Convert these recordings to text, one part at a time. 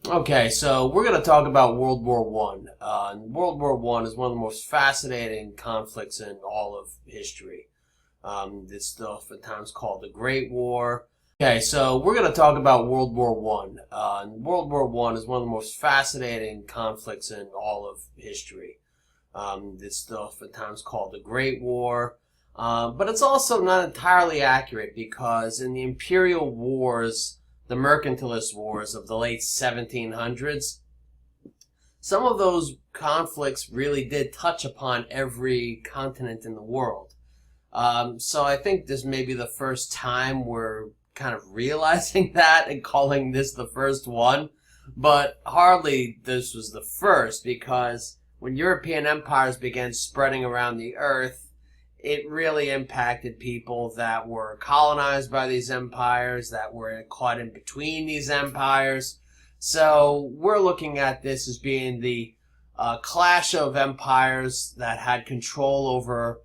Okay, so we're going to talk about World War One. World War One is one of the most fascinating conflicts in all of history. It's oftentimes called the Great War. Okay, so we're going to talk about World War One. World War One is one of the most fascinating conflicts in all of history. It's oftentimes called the Great War, but it's also not entirely accurate because in the imperial wars, the mercantilist wars of the late 1700s, some of those conflicts really did touch upon every continent in the world. So I think this may be the first time we're kind of realizing that and calling this the first one, but hardly this was the first because when European empires began spreading around the earth, it really impacted people that were colonized by these empires, that were caught in between these empires. So we're looking at this as being the clash of empires that had control over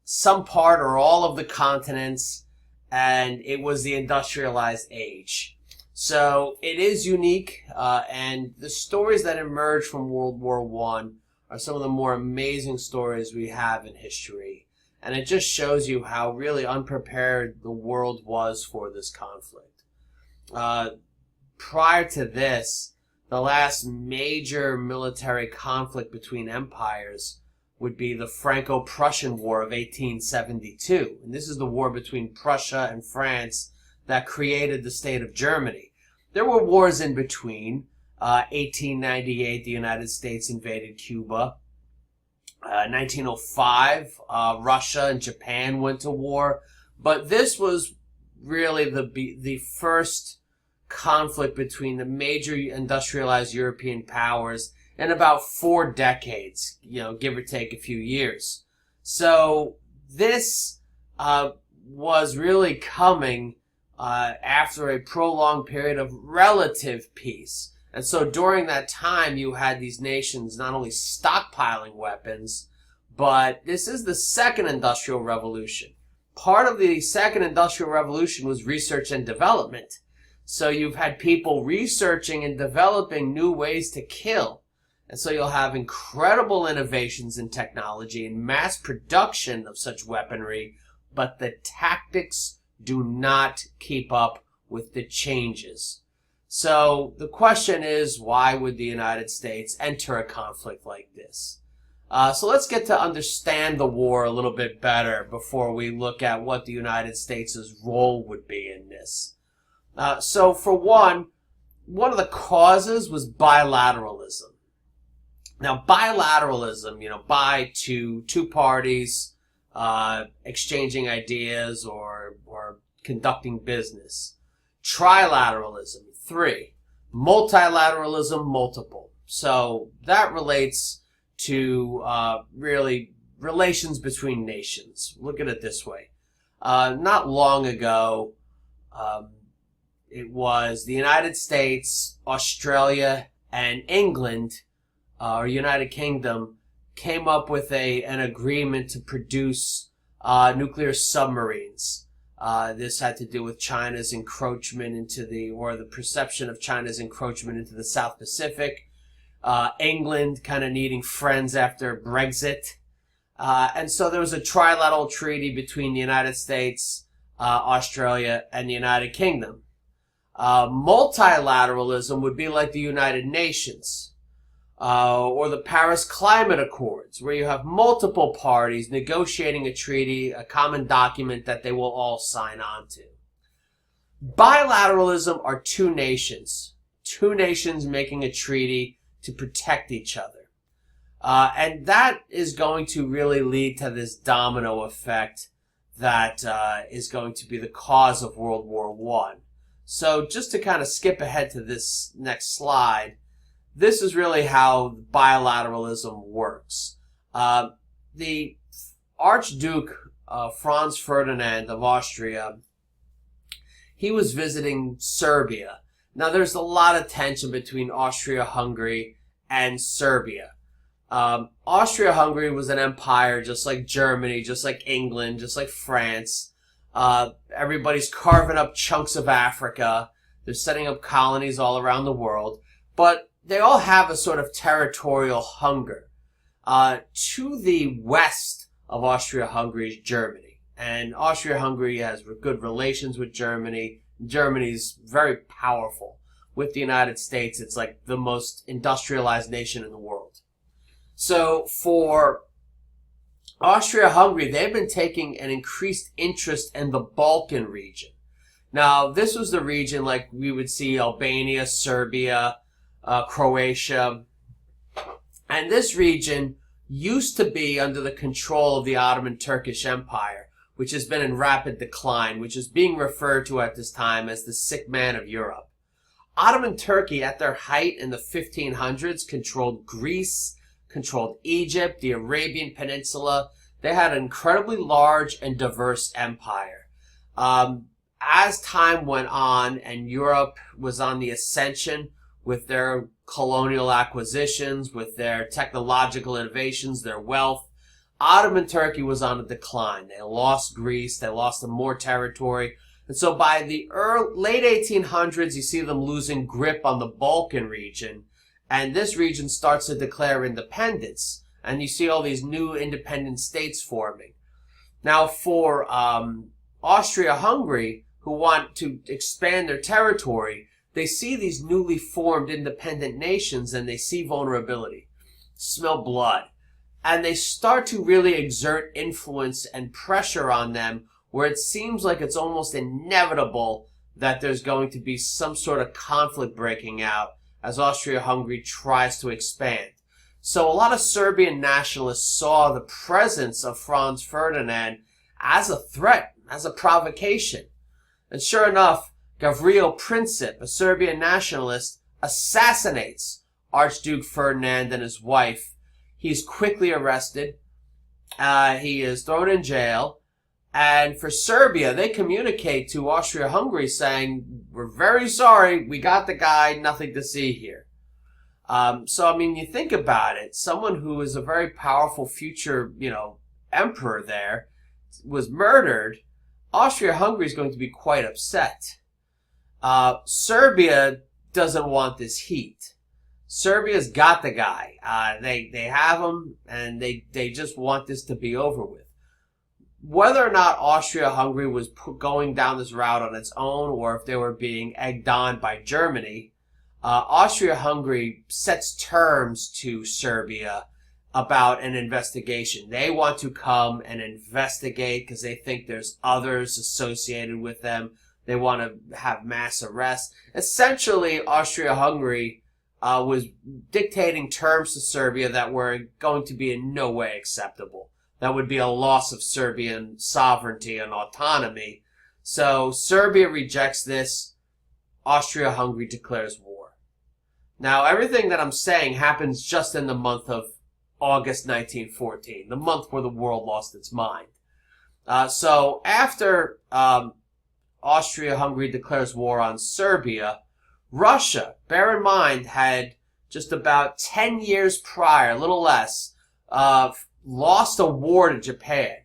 some part or all of the continents, and it was the industrialized age. So it is unique, and the stories that emerged from World War One are some of the more amazing stories we have in history. And it just shows you how really unprepared the world was for this conflict. Prior to this, the last major military conflict between empires would be the Franco-Prussian War of 1872. And this is the war between Prussia and France that created the state of Germany. There were wars in between. 1898, the United States invaded Cuba. 1905, Russia and Japan went to war. But this was really the first conflict between the major industrialized European powers in about 4 decades, give or take a few years. So this was really coming after a prolonged period of relative peace. And so during that time, you had these nations not only stockpiling weapons, but this is the second industrial revolution. Part of the second industrial revolution was research and development. So you've had people researching and developing new ways to kill. And so you'll have incredible innovations in technology and mass production of such weaponry, but the tactics do not keep up with the changes. So the question is, why would the United States enter a conflict like this? So let's get to understand the war a little bit better before we look at what the United States' role would be in this. So for one of the causes was bilateralism. Now, bilateralism, by to two parties exchanging ideas or conducting business. Trilateralism, 3. Multilateralism, multiple. So that relates to really relations between nations. Look at it this way. Not long ago, it was the United States, Australia, and England, or United Kingdom, came up with an agreement to produce nuclear submarines. This had to do with China's encroachment into the perception of China's encroachment into the South Pacific. England kind of needing friends after Brexit. And so there was a trilateral treaty between the United States, Australia, and the United Kingdom. Multilateralism would be like the United Nations. Or the Paris Climate Accords, where you have multiple parties negotiating a treaty, a common document that they will all sign on to. Bilateralism are two nations making a treaty to protect each other. And that is going to really lead to this domino effect that is going to be the cause of World War I. So just to kind of skip ahead to this next slide, this is really how bilateralism works. The Archduke Franz Ferdinand of Austria, he was visiting Serbia. Now, there's a lot of tension between Austria-Hungary and Serbia. Austria-Hungary was an empire just like Germany, just like England, just like France. Everybody's carving up chunks of Africa. They're setting up colonies all around the world. but they all have a sort of territorial hunger. To the west of Austria-Hungary is Germany, and Austria-Hungary has good relations with Germany. Germany's very powerful. With the United States, it's like the most industrialized nation in the world. So for Austria-Hungary, they've been taking an increased interest in the Balkan region. Now, this was the region like we would see Albania, Serbia, Croatia. And this region used to be under the control of the Ottoman Turkish Empire, which has been in rapid decline, which is being referred to at this time as the sick man of Europe. Ottoman Turkey, at their height in the 1500s, controlled Greece, controlled Egypt, the Arabian Peninsula. They had an incredibly large and diverse empire. As time went on and Europe was on the ascension with their colonial acquisitions, with their technological innovations, their wealth, Ottoman Turkey was on a decline. They lost Greece, they lost more territory. And so by the late 1800s, you see them losing grip on the Balkan region. And this region starts to declare independence. And you see all these new independent states forming. Now for Austria-Hungary, who want to expand their territory, they see these newly formed independent nations and they see vulnerability, smell blood. And they start to really exert influence and pressure on them, where it seems like it's almost inevitable that there's going to be some sort of conflict breaking out as Austria-Hungary tries to expand. So a lot of Serbian nationalists saw the presence of Franz Ferdinand as a threat, as a provocation. And sure enough, Gavrilo Princip, a Serbian nationalist, assassinates Archduke Ferdinand and his wife. He's quickly arrested. He is thrown in jail. And for Serbia, they communicate to Austria-Hungary saying, we're very sorry, we got the guy, nothing to see here. So, I mean, you think about it, someone who is a very powerful future, emperor there was murdered. Austria-Hungary is going to be quite upset. Serbia doesn't want this heat. Serbia's got the guy. They have him, and they just want this to be over with. Whether or not Austria-Hungary was going down this route on its own, or if they were being egged on by Germany, Austria-Hungary sets terms to Serbia about an investigation. They want to come and investigate because they think there's others associated with them. They want to have mass arrests. Essentially, Austria-Hungary was dictating terms to Serbia that were going to be in no way acceptable. That would be a loss of Serbian sovereignty and autonomy. So Serbia rejects this. Austria-Hungary declares war. Now, everything that I'm saying happens just in the month of August 1914, the month where the world lost its mind. So after Austria-Hungary declares war on Serbia, Russia, bear in mind, had just about 10 years prior, a little less, lost a war to Japan.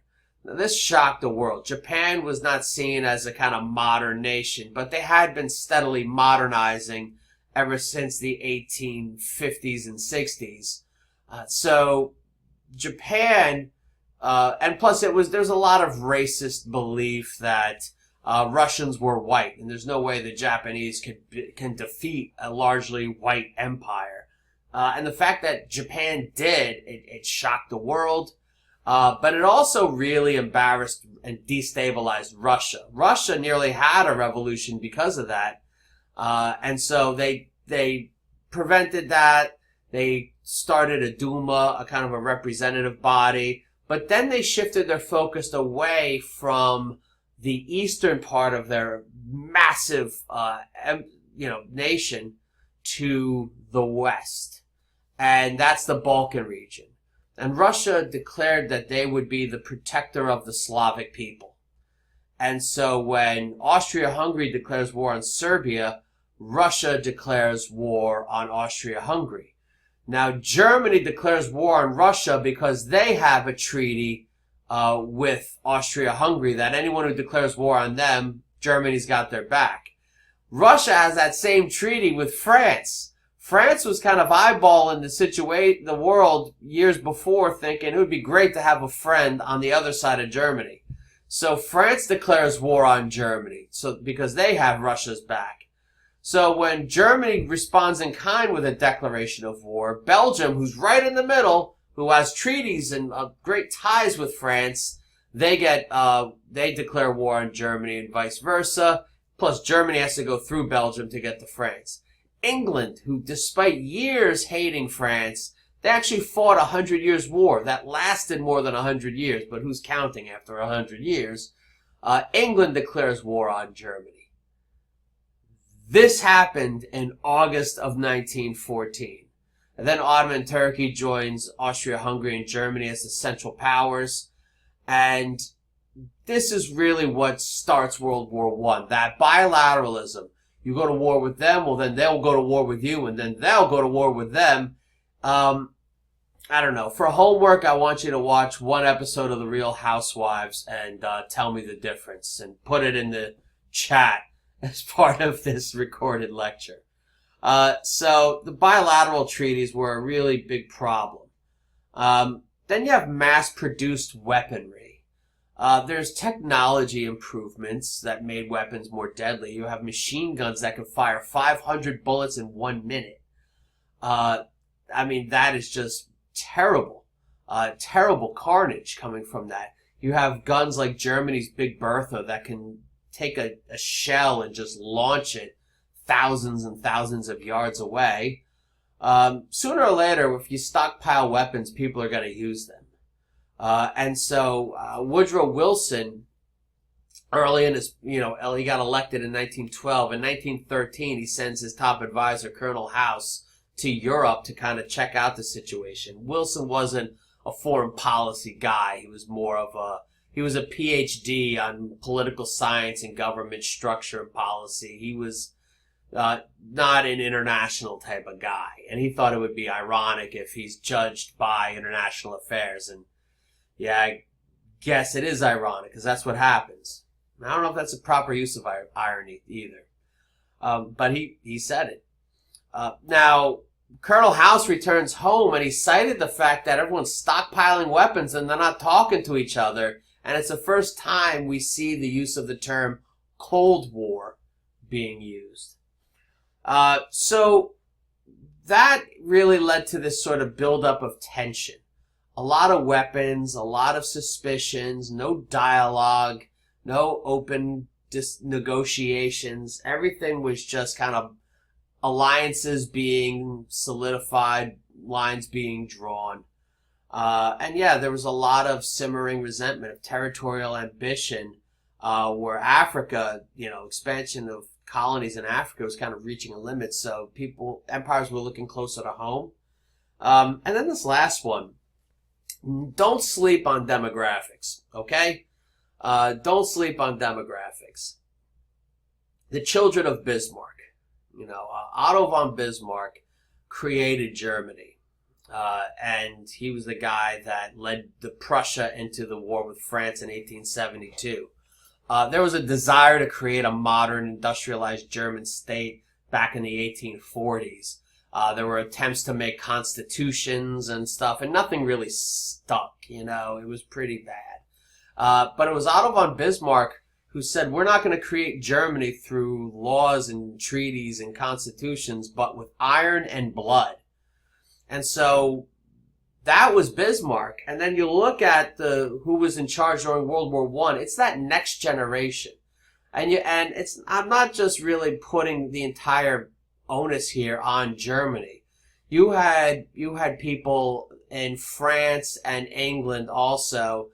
Now, this shocked the world. Japan was not seen as a kind of modern nation, but they had been steadily modernizing ever since the 1850s and 60s. So Japan, and plus there's a lot of racist belief that Russians were white, and there's no way the Japanese can defeat a largely white empire. And the fact that Japan did, it shocked the world. But it also really embarrassed and destabilized Russia. Russia nearly had a revolution because of that. And so they prevented that. They started a Duma, a kind of a representative body. But then they shifted their focus away from the eastern part of their massive, nation to the west. And that's the Balkan region. And Russia declared that they would be the protector of the Slavic people. And so when Austria-Hungary declares war on Serbia, Russia declares war on Austria-Hungary. Now, Germany declares war on Russia because they have a treaty with Austria-Hungary that anyone who declares war on them, Germany's got their back. Russia has that same treaty with France. France was kind of eyeballing the world years before, thinking it would be great to have a friend on the other side of Germany. So France declares war on Germany, because they have Russia's back. So when Germany responds in kind with a declaration of war, Belgium, who's right in the middle, who has treaties and great ties with France, they declare war on Germany and vice versa. Plus, Germany has to go through Belgium to get to France. England, who despite years hating France, they actually fought 100 Years' War. That lasted more than 100 years, but who's counting after 100 years? England declares war on Germany. This happened in August of 1914. And then Ottoman Turkey joins Austria-Hungary and Germany as the Central Powers. And this is really what starts World War I. That bilateralism. You go to war with them, well then they'll go to war with you, and then they'll go to war with them. I don't know. For homework, I want you to watch one episode of The Real Housewives and tell me the difference. And put it in the chat as part of this recorded lecture. So the bilateral treaties were a really big problem. Then you have mass-produced weaponry. There's technology improvements that made weapons more deadly. You have machine guns that can fire 500 bullets in 1 minute. I mean, that is just terrible. Terrible carnage coming from that. You have guns like Germany's Big Bertha that can take a shell and just launch it thousands and thousands of yards away. Sooner or later, if you stockpile weapons, people are going to use them. And so Woodrow Wilson, early in his, he got elected in 1912. In 1913, he sends his top advisor, Colonel House, to Europe to kind of check out the situation. Wilson wasn't a foreign policy guy. He was he was a PhD on political science and government structure and policy. He was not an international type of guy. And he thought it would be ironic if he's judged by international affairs. And yeah, I guess it is ironic because that's what happens. I don't know if that's a proper use of irony either. But he said it. Now, Colonel House returns home and he cited the fact that everyone's stockpiling weapons and they're not talking to each other. And it's the first time we see the use of the term Cold War being used. So that really led to this sort of buildup of tension. A lot of weapons, a lot of suspicions, no dialogue, no open negotiations. Everything was just kind of alliances being solidified, lines being drawn. And yeah, there was a lot of simmering resentment of territorial ambition, where Africa, expansion of colonies in Africa was kind of reaching a limit. So empires were looking closer to home. And then this last one, don't sleep on demographics, okay? Don't sleep on demographics. The children of Bismarck. Otto von Bismarck created Germany. And he was the guy that led Prussia into the war with France in 1872. There was a desire to create a modern, industrialized German state back in the 1840s. There were attempts to make constitutions and stuff, and nothing really stuck, It was pretty bad. But it was Otto von Bismarck who said, we're not going to create Germany through laws and treaties and constitutions, but with iron and blood. And so that was Bismarck. And then you look at who was in charge during World War I. It's that next generation. And I'm not just really putting the entire onus here on Germany. You had people in France and England also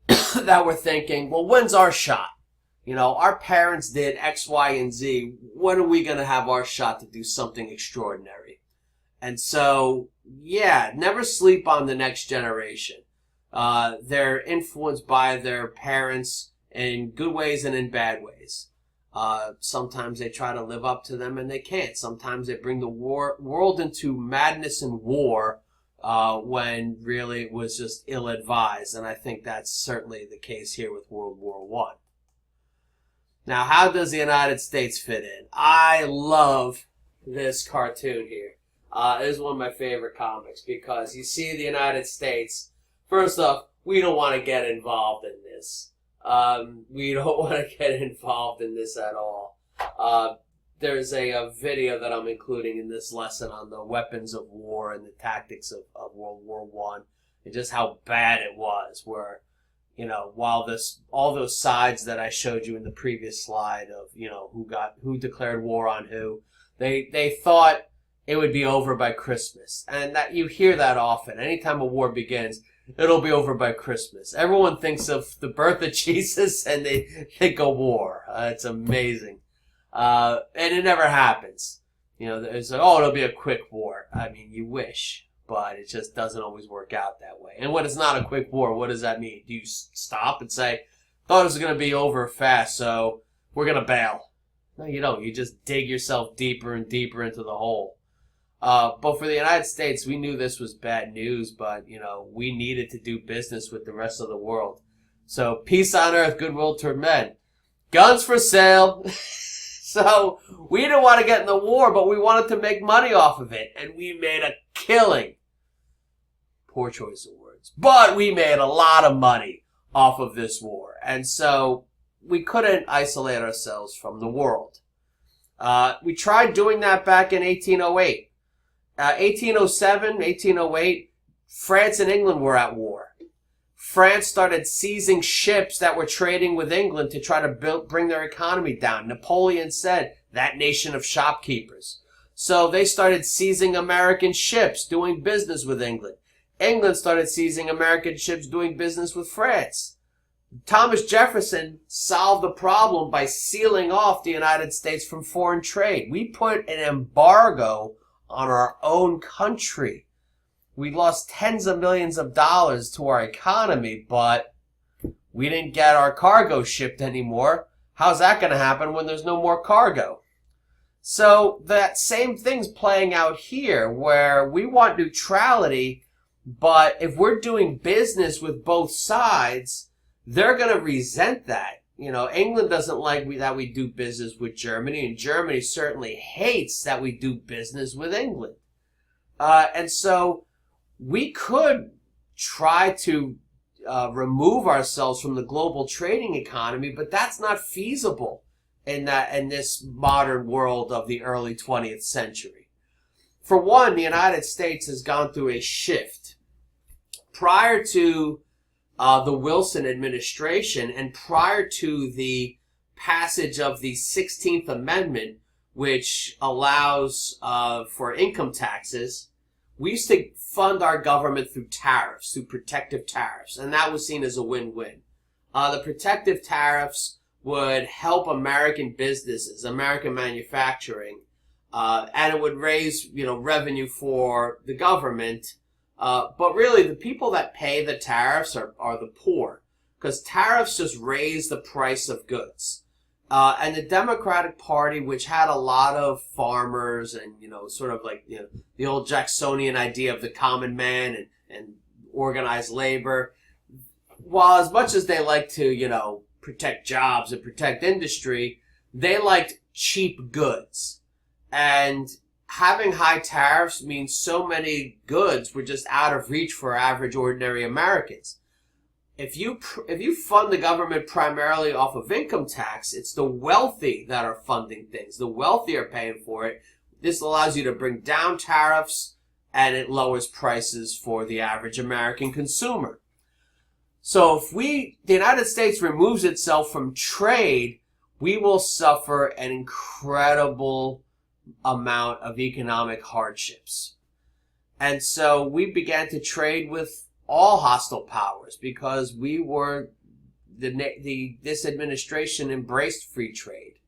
that were thinking, well, when's our shot? Our parents did X, Y, and Z. When are we going to have our shot to do something extraordinary? And so, yeah, never sleep on the next generation. They're influenced by their parents in good ways and in bad ways. Sometimes they try to live up to them and they can't. Sometimes they bring the world into madness and war when really it was just ill-advised. And I think that's certainly the case here with World War I. Now, how does the United States fit in? I love this cartoon here. It is one of my favorite comics because you see the United States. First off, we don't want to get involved in this. We don't want to get involved in this at all. There's a video that I'm including in this lesson on the weapons of war and the tactics of World War One, and just how bad it was. Where, while all those sides that I showed you in the previous slide of, who declared war on who, they thought it would be over by Christmas, and that you hear that often. Anytime a war begins, it'll be over by Christmas. Everyone thinks of the birth of Jesus, and they think of war. It's amazing. And it never happens. It's like, it'll be a quick war. I mean, you wish, but it just doesn't always work out that way. And when it's not a quick war, what does that mean? Do you stop and say, thought it was going to be over fast, so we're going to bail? No, you don't. You just dig yourself deeper and deeper into the hole. But for the United States, we knew this was bad news, but, we needed to do business with the rest of the world. So, peace on earth, goodwill toward men. Guns for sale. So, we didn't want to get in the war, but we wanted to make money off of it. And we made a killing. Poor choice of words. But we made a lot of money off of this war. And so, we couldn't isolate ourselves from the world. We tried doing that back in 1808. 1807, 1808, France and England were at war. France started seizing ships that were trading with England to try to bring their economy down. Napoleon said, that nation of shopkeepers. So they started seizing American ships, doing business with England. England started seizing American ships, doing business with France. Thomas Jefferson solved the problem by sealing off the United States from foreign trade. We put an embargo on our own country. We lost tens of millions of dollars to our economy, but we didn't get our cargo shipped anymore. How's that going to happen when there's no more cargo? So that same thing's playing out here, where we want neutrality, but if we're doing business with both sides, they're going to resent that. England doesn't like that we do business with Germany, and Germany certainly hates that we do business with England. And so we could try to remove ourselves from the global trading economy, but that's not feasible in this modern world of the early 20th century. For one, the United States has gone through a shift. Prior to the Wilson administration, and prior to the passage of the 16th Amendment, which allows for income taxes, we used to fund our government through tariffs, through protective tariffs, and that was seen as a win-win. The protective tariffs would help American businesses, American manufacturing, and it would raise, revenue for the government. But really, the people that pay the tariffs are the poor, because tariffs just raise the price of goods. And the Democratic Party, which had a lot of farmers and, sort of like, the old Jacksonian idea of the common man and organized labor, while as much as they like to, protect jobs and protect industry, they liked cheap goods. And having high tariffs means so many goods were just out of reach for average, ordinary Americans. If you fund the government primarily off of income tax, it's the wealthy that are funding things. The wealthy are paying for it. This allows you to bring down tariffs, and it lowers prices for the average American consumer. So if the United States removes itself from trade, we will suffer an incredible amount of economic hardships. And so we began to trade with all hostile powers because this administration embraced free trade,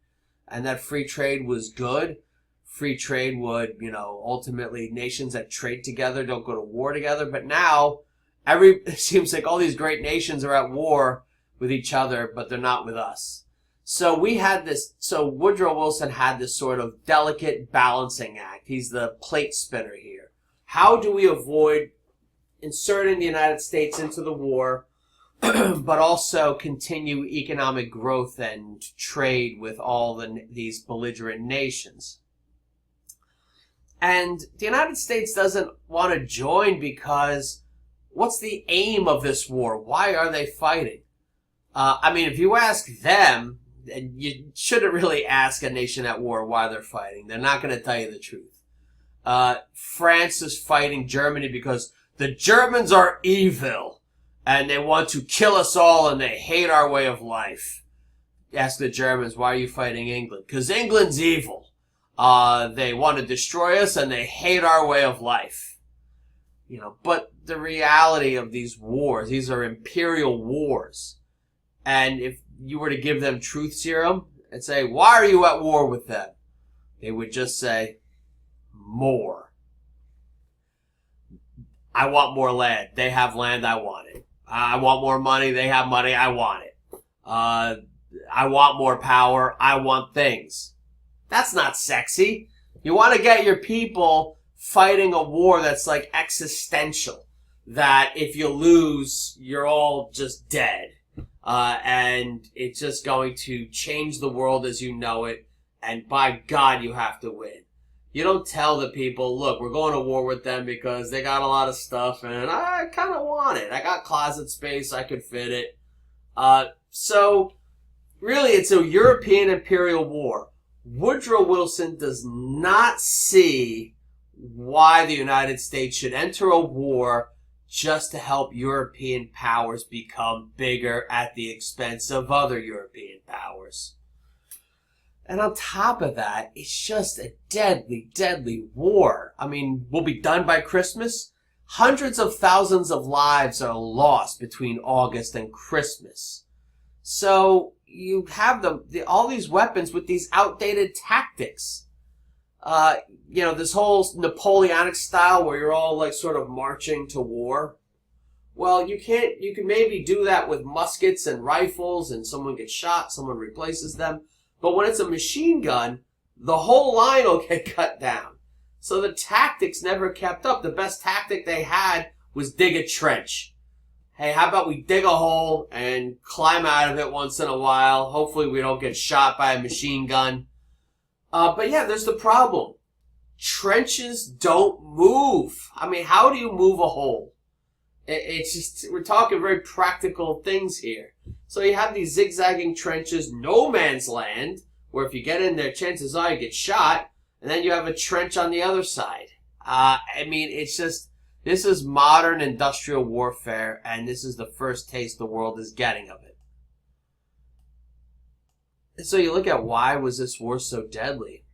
and that free trade was good. Free trade would, ultimately nations that trade together don't go to war together. But now it seems like all these great nations are at war with each other, but they're not with us. So Woodrow Wilson had this sort of delicate balancing act. He's the plate spinner here. How do we avoid inserting the United States into the war, but also continue economic growth and trade with all these belligerent nations? And the United States doesn't want to join because what's the aim of this war? Why are they fighting? I mean, if you ask them, and you shouldn't really ask a nation at war why they're fighting. They're not going to tell you the truth. France is fighting Germany because the Germans are evil and they want to kill us all and they hate our way of life. Ask the Germans, why are you fighting England? Because England's evil. They want to destroy us and they hate our way of life. You know, but the reality of these wars, these are imperial wars. And if you were to give them truth serum and say, why are you at war with them? They would just say, more. I want more land. They have land. I want it. I want more money. They have money. I want it. I want more power. I want things. That's not sexy. You want to get your people fighting a war that's like existential. That if you lose, you're all just dead. And it's just going to change the world as you know it. And by God, you have to win. You don't tell the people, look, we're going to war with them because they got a lot of stuff and I kind of want it. I got closet space. I could fit it. So really, it's a European imperial war. Woodrow Wilson does not see why the United States should enter a war just to help European powers become bigger at the expense of other European powers. And on top of that, it's just a deadly, deadly war. I mean, we'll be done by Christmas. Hundreds of thousands of lives are lost between August and Christmas. So you have all these weapons with these outdated tactics. You know, this whole Napoleonic style where you're all like sort of marching to war. Well, you can maybe do that with muskets and rifles and someone gets shot, someone replaces them. But when it's a machine gun, the whole line will get cut down. So the tactics never kept up. The best tactic they had was dig a trench. Hey, how about we dig a hole and climb out of it once in a while? Hopefully we don't get shot by a machine gun. But yeah, there's the problem. Trenches don't move. I mean, how do you move a hole? It's just, we're talking very practical things here. So you have these zigzagging trenches, no man's land, where if you get in there, chances are you get shot, and then you have a trench on the other side. I mean, it's just, this is modern industrial warfare, and this is the first taste the world is getting of it. And so you look at why was this war so deadly?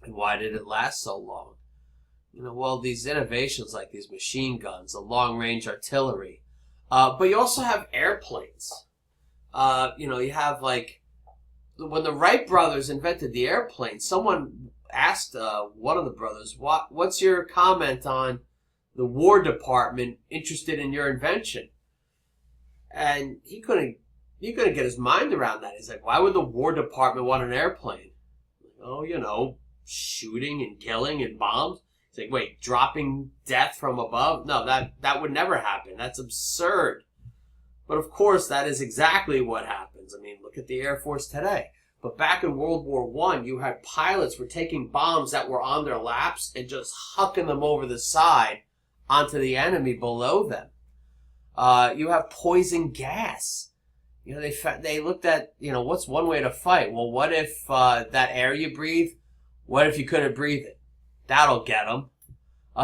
And why did it last so long? You know, well, these innovations like these machine guns, the long-range artillery, but you also have airplanes. You know, you have like, when the Wright brothers invented the airplane, someone asked one of the brothers, what's your comment on the War Department interested in your invention? And he couldn't get his mind around that. He's like, why would the War Department want an airplane? Oh, you know, shooting and killing and bombs. It's like, wait, dropping death from above? No, that would never happen. That's absurd. But of course, that is exactly what happens. I mean, look at the Air Force today. But back in World War I, you had pilots were taking bombs that were on their laps and just hucking them over the side onto the enemy below them. You have poison gas. You know, they looked at, you know, what's one way to fight? Well, what if that air you breathe, what if you couldn't breathe it? That'll get them.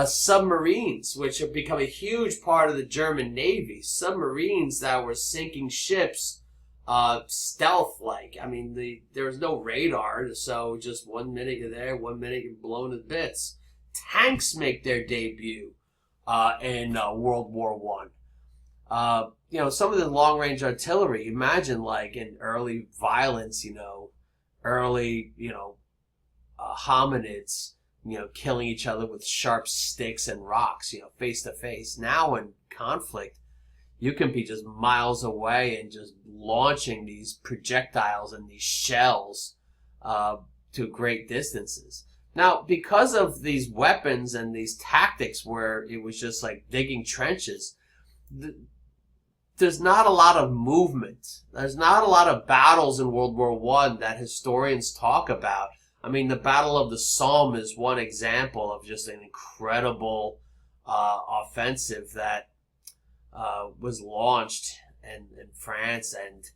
Submarines, which have become a huge part of the German Navy. Submarines that were sinking ships stealth-like. I mean, there was no radar, so just 1 minute you're there, 1 minute you're blown to bits. Tanks make their debut in World War I. You know, some of the long-range artillery, imagine like in early violence, you know, early, you know, hominids, you know, killing each other with sharp sticks and rocks, you know, face to face. Now in conflict, you can be just miles away and just launching these projectiles and these shells to great distances. Now, because of these weapons and these tactics where it was just like digging trenches, there's not a lot of movement. There's not a lot of battles in World War I that historians talk about. I mean, the Battle of the Somme is one example of just an incredible offensive that was launched in France, and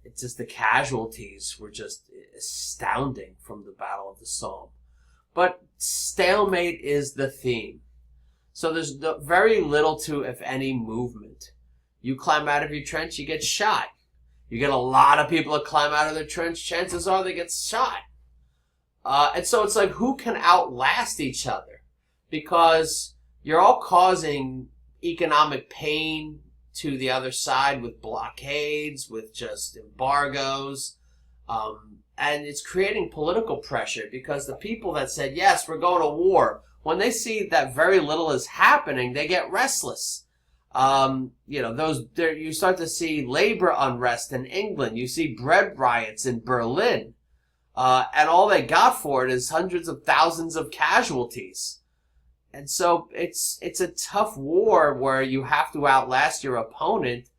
it's just the casualties were just astounding from the Battle of the Somme. But stalemate is the theme. So there's very little to, if any, movement. You climb out of your trench, you get shot. You get a lot of people that climb out of their trench, chances are they get shot. And so it's like, who can outlast each other? Because you're all causing economic pain to the other side with blockades, with just embargoes. And it's creating political pressure because the people that said, yes, we're going to war, when they see that very little is happening, they get restless. You start to see labor unrest in England. You see bread riots in Berlin. And all they got for it is hundreds of thousands of casualties. And so it's a tough war where you have to outlast your opponent.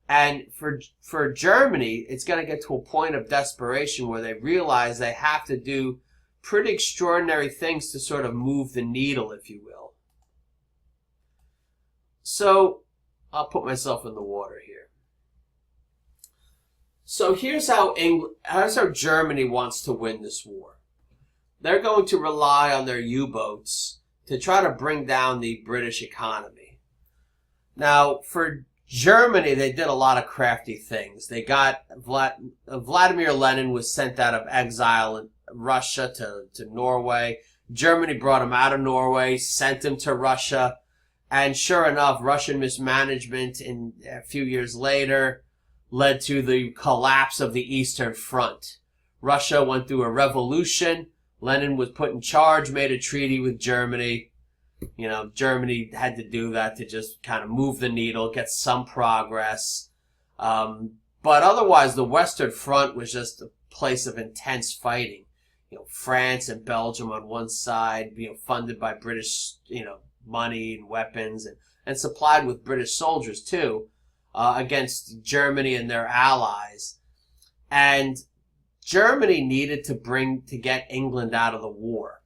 And for Germany, it's going to get to a point of desperation where they realize they have to do pretty extraordinary things to sort of move the needle, if you will. So I'll put myself in the water here. So here's how Germany wants to win this war. They're going to rely on their U-boats to try to bring down the British economy. Now, for Germany, they did a lot of crafty things. They got Vladimir Lenin was sent out of exile in Russia to Norway. Germany brought him out of Norway, sent him to Russia. And sure enough, Russian mismanagement a few years later led to the collapse of the Eastern Front. Russia went through a revolution. Lenin was put in charge, made a treaty with Germany. Germany had to do that to just kind of move the needle, get some progress. But otherwise, the Western Front was just a place of intense fighting. France and Belgium on one side, funded by British, money and weapons and supplied with British soldiers too, against Germany and their allies. And Germany needed to get England out of the war.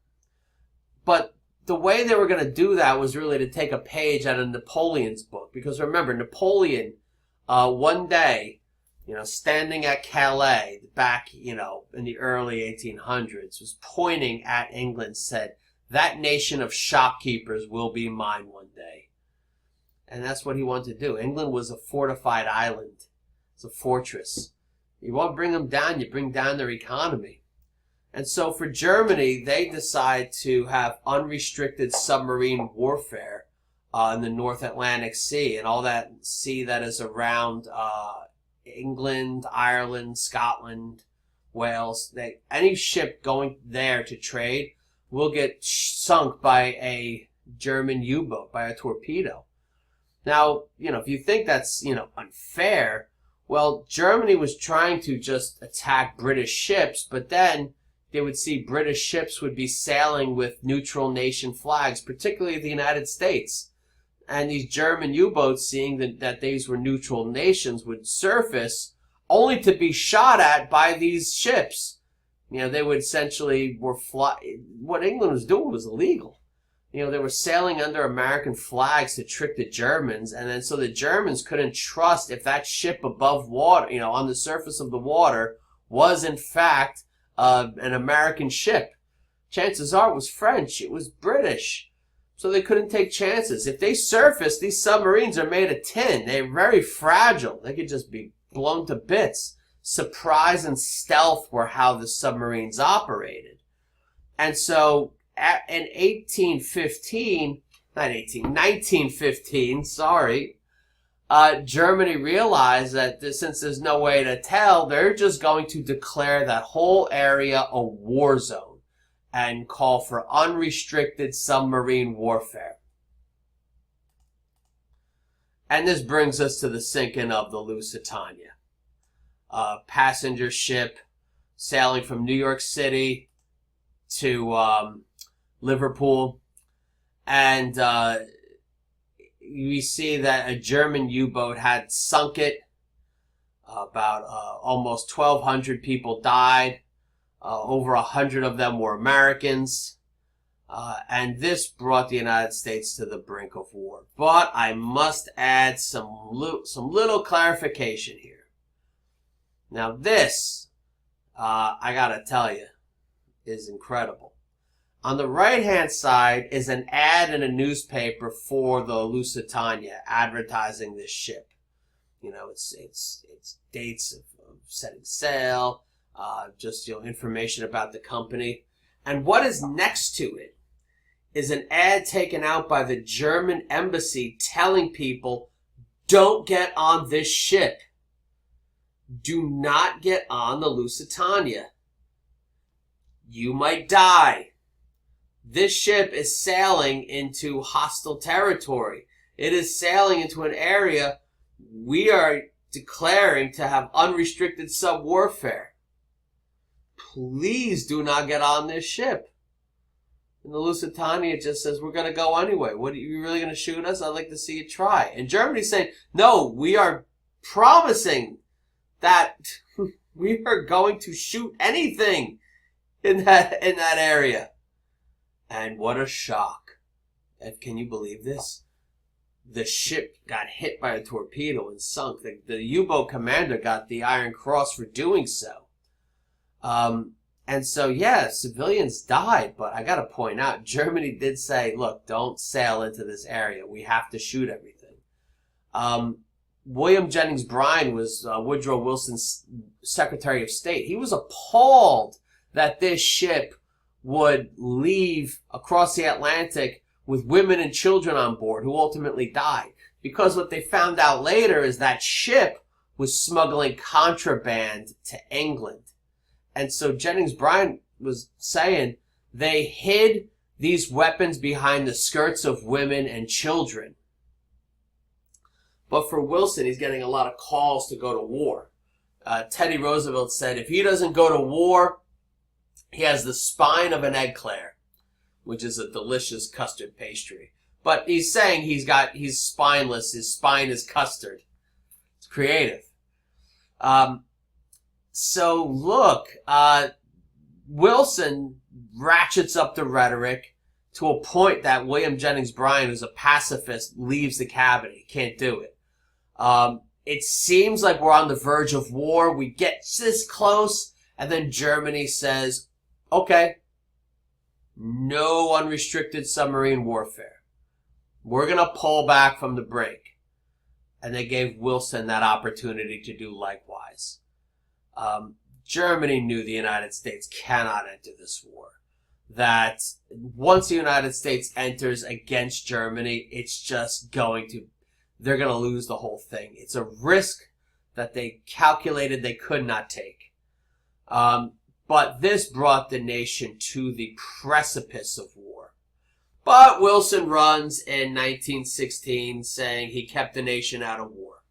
But the way they were going to do that was really to take a page out of Napoleon's book. Because remember, Napoleon, one day, standing at Calais back, in the early 1800s, was pointing at England, said, "That nation of shopkeepers will be mine one day." And that's what he wanted to do. England was a fortified island. It's a fortress. You want to bring them down, you bring down their economy. And so for Germany, they decide to have unrestricted submarine warfare in the North Atlantic Sea and all that sea that is around England, Ireland, Scotland, Wales. Any ship going there to trade will get sunk by a German U-boat, by a torpedo. Now, if you think that's, unfair, well, Germany was trying to just attack British ships, but then they would see British ships would be sailing with neutral nation flags, particularly the United States. And these German U-boats, seeing that these were neutral nations, would surface only to be shot at by these ships. They would essentially what England was doing was illegal. They were sailing under American flags to trick the Germans, and then so the Germans couldn't trust if that ship above water, on the surface of the water, was in fact an American ship. Chances are it was French, it was British. So they couldn't take chances. If they surface, these submarines are made of tin. They're very fragile. They could just be blown to bits. Surprise and stealth were how the submarines operated. And so in 1915, Germany realized that since there's no way to tell, they're just going to declare that whole area a war zone and call for unrestricted submarine warfare. And this brings us to the sinking of the Lusitania. A passenger ship sailing from New York City to Liverpool. And we see that a German U-boat had sunk it. About almost 1,200 people died. Over 100 of them were Americans. And this brought the United States to the brink of war. But I must add some little clarification here. Now this, I gotta tell you, is incredible. On the right-hand side is an ad in a newspaper for the Lusitania advertising this ship. You know, it's dates of setting sail, just, you know, information about the company. And what is next to it is an ad taken out by the German embassy telling people, don't get on this ship. Do not get on the Lusitania. You might die. This ship is sailing into hostile territory. It is sailing into an area we are declaring to have unrestricted sub-warfare. Please do not get on this ship. And the Lusitania just says, we're going to go anyway. What, are you really going to shoot us? I'd like to see you try. And Germany's saying, no, we are promising that we are going to shoot anything in that area. And what a shock. And can you believe this? The ship got hit by a torpedo and sunk. The U-boat commander got the Iron Cross for doing so. And so, yeah, civilians died, but I got to point out, Germany did say, look, don't sail into this area. We have to shoot everything. William Jennings Bryan was Woodrow Wilson's Secretary of State. He was appalled that this ship would leave across the Atlantic with women and children on board who ultimately died. Because what they found out later is that ship was smuggling contraband to England. And so Jennings Bryan was saying they hid these weapons behind the skirts of women and children. But for Wilson, he's getting a lot of calls to go to war. Teddy Roosevelt said if he doesn't go to war, he has the spine of an eclair, which is a delicious custard pastry. But he's saying he's spineless. His spine is custard. It's creative. So look, Wilson ratchets up the rhetoric to a point that William Jennings Bryan, who's a pacifist, leaves the cabinet. He can't do it. It seems like we're on the verge of war. We get this close, and then Germany says, okay, no unrestricted submarine warfare. We're going to pull back from the brink. And they gave Wilson that opportunity to do likewise. Germany knew the United States cannot enter this war. That once the United States enters against Germany, it's just they're going to lose the whole thing. It's a risk that they calculated they could not take. But this brought the nation to the precipice of war. But Wilson runs in 1916 saying he kept the nation out of war.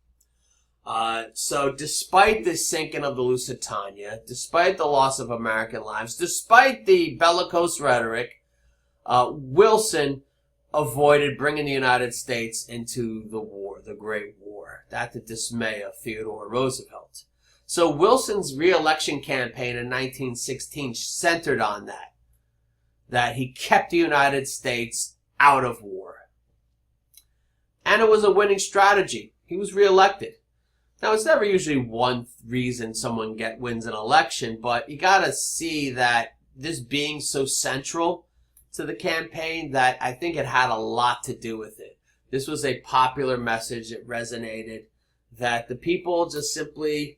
So despite the sinking of the Lusitania, despite the loss of American lives, despite the bellicose rhetoric, Wilson avoided bringing the United States into the war, the Great War, at the dismay of Theodore Roosevelt. So Wilson's re-election campaign in 1916 centered on that he kept the United States out of war. And it was a winning strategy. He was re-elected. Now, it's never usually one reason someone wins an election, but you gotta see that this being so central to the campaign, that I think it had a lot to do with it. This was a popular message. It resonated that the people just simply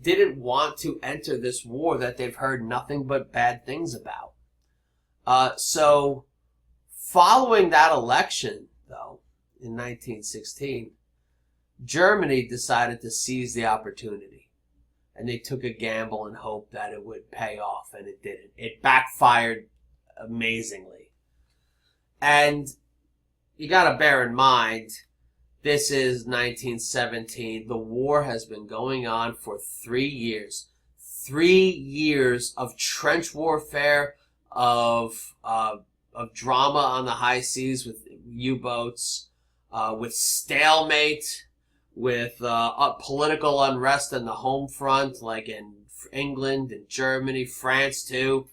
didn't want to enter this war that they've heard nothing but bad things about. So following that election, though, in 1916, Germany decided to seize the opportunity. And they took a gamble and hoped that it would pay off, and it didn't. It backfired amazingly. And you gotta bear in mind, this is 1917. The war has been going on for 3 years. 3 years of trench warfare, of drama on the high seas with U-boats, with stalemate, with political unrest in the home front, like in England and Germany, France too.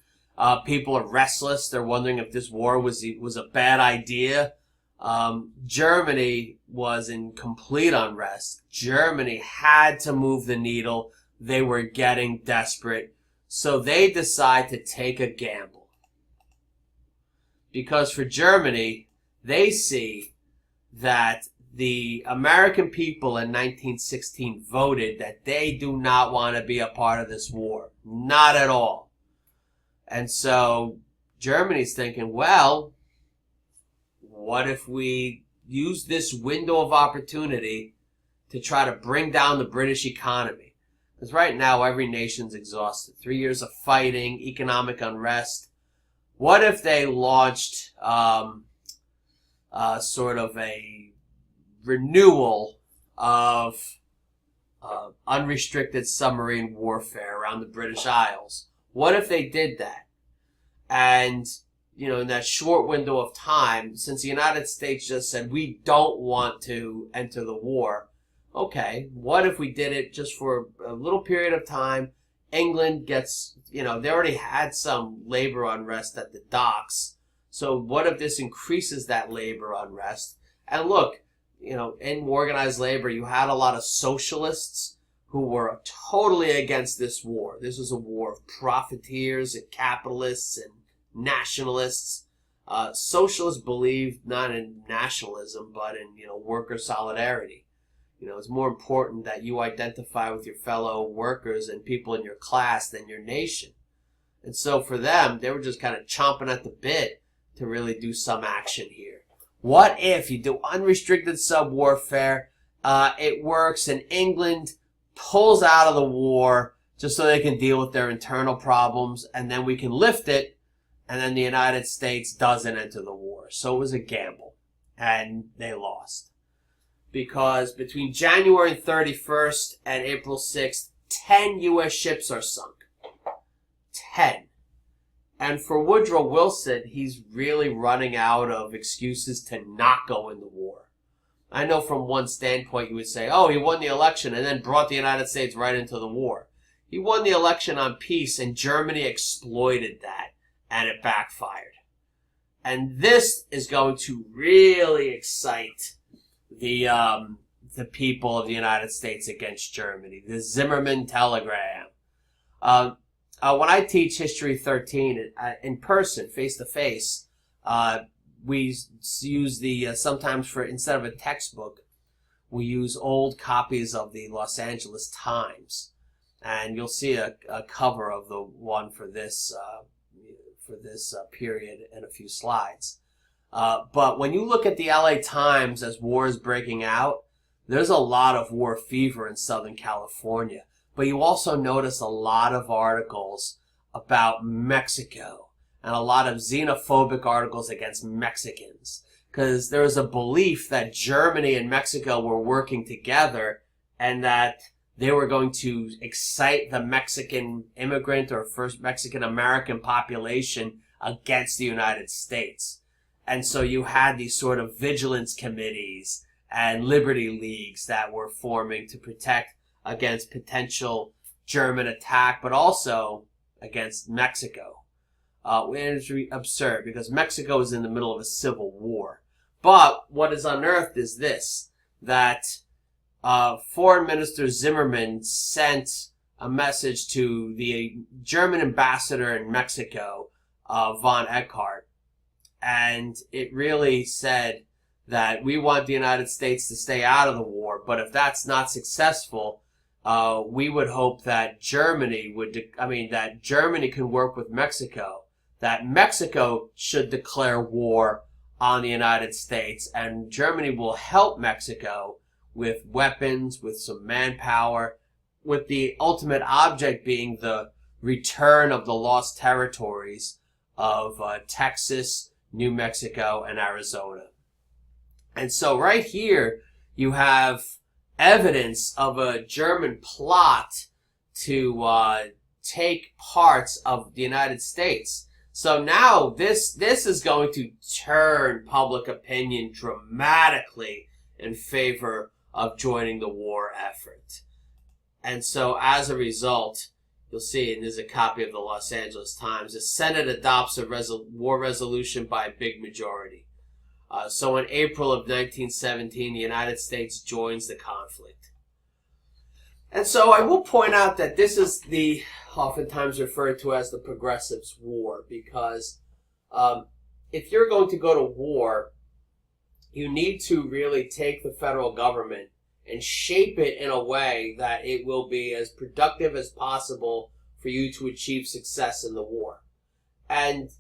People are restless. They're wondering if this war was a bad idea. Germany was in complete unrest. Germany had to move the needle. They were getting desperate. So they decide to take a gamble. Because for Germany, they see that the American people in 1916 voted that they do not want to be a part of this war. Not at all. And so Germany's thinking, well, what if we use this window of opportunity to try to bring down the British economy? Because right now every nation's exhausted. 3 years of fighting, economic unrest. What if they launched sort of a renewal of unrestricted submarine warfare around the British Isles? What if they did that? And, you know, in that short window of time, since the United States just said, we don't want to enter the war, okay, what if we did it just for a little period of time? England gets, you know, they already had some labor unrest at the docks. So what if this increases that labor unrest? And look, you know, in organized labor, you had a lot of socialists who were totally against this war. This was a war of profiteers and capitalists and nationalists. Socialists believed not in nationalism, but in, you know, worker solidarity. You know, it's more important that you identify with your fellow workers and people in your class than your nation. And so for them, they were just kind of chomping at the bit to really do some action here. What if you do unrestricted sub-warfare, it works, and England pulls out of the war just so they can deal with their internal problems, and then we can lift it, and then the United States doesn't enter the war. So it was a gamble, and they lost. Because between January 31st and April 6th, 10 U.S. ships are sunk. 10. And for Woodrow Wilson, he's really running out of excuses to not go in the war. I know from one standpoint you would say, oh, he won the election and then brought the United States right into the war. He won the election on peace, and Germany exploited that, and it backfired. And this is going to really excite the people of the United States against Germany. The Zimmermann telegram. When I teach History 13 in person, face to face, we use the sometimes for instead of a textbook, we use old copies of the Los Angeles Times, and you'll see a cover of the one for this period in a few slides. But when you look at the LA Times as war is breaking out, there's a lot of war fever in Southern California. But you also notice a lot of articles about Mexico and a lot of xenophobic articles against Mexicans. Because there was a belief that Germany and Mexico were working together and that they were going to excite the Mexican immigrant or first Mexican American population against the United States. And so you had these sort of vigilance committees and liberty leagues that were forming to protect against potential German attack, but also against Mexico. It's absurd because Mexico is in the middle of a civil war. But what is unearthed is this, that Foreign Minister Zimmermann sent a message to the German ambassador in Mexico, von Eckhart, and it really said that we want the United States to stay out of the war, but if that's not successful, we would hope that Germany can work with Mexico, that Mexico should declare war on the United States, and Germany will help Mexico with weapons, with some manpower, with the ultimate object being the return of the lost territories of Texas, New Mexico, and Arizona. And so right here, you have evidence of a German plot to take parts of the United States. So now this is going to turn public opinion dramatically in favor of joining the war effort. And so as a result, you'll see, and there's a copy of the Los Angeles Times, the Senate adopts a war resolution by a big majority. So in April of 1917, the United States joins the conflict. And so I will point out that this is the oftentimes referred to as the Progressives' War, because if you're going to go to war, you need to really take the federal government and shape it in a way that it will be as productive as possible for you to achieve success in the war. And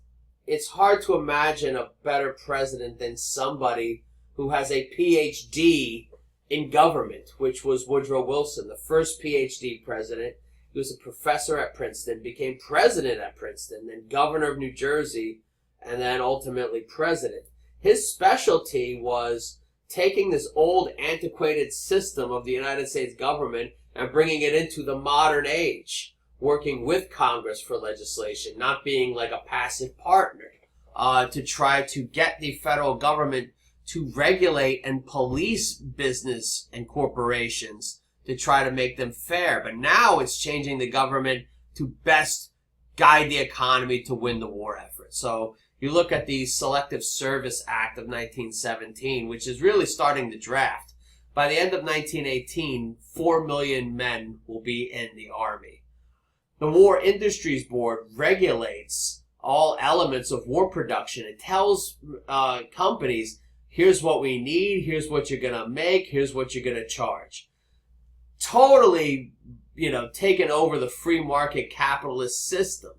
it's hard to imagine a better president than somebody who has a PhD in government, which was Woodrow Wilson, the first PhD president. He was a professor at Princeton, became president at Princeton, then governor of New Jersey, and then ultimately president. His specialty was taking this old, antiquated system of the United States government and bringing it into the modern age, working with Congress for legislation, not being like a passive partner, to try to get the federal government to regulate and police business and corporations to try to make them fair. But now it's changing the government to best guide the economy to win the war effort. So you look at the Selective Service Act of 1917, which is really starting the draft. By the end of 1918, 4 million men will be in the Army. The War Industries Board regulates all elements of war production. It tells companies, here's what we need, here's what you're going to make, here's what you're going to charge. Totally, taken over the free market capitalist system.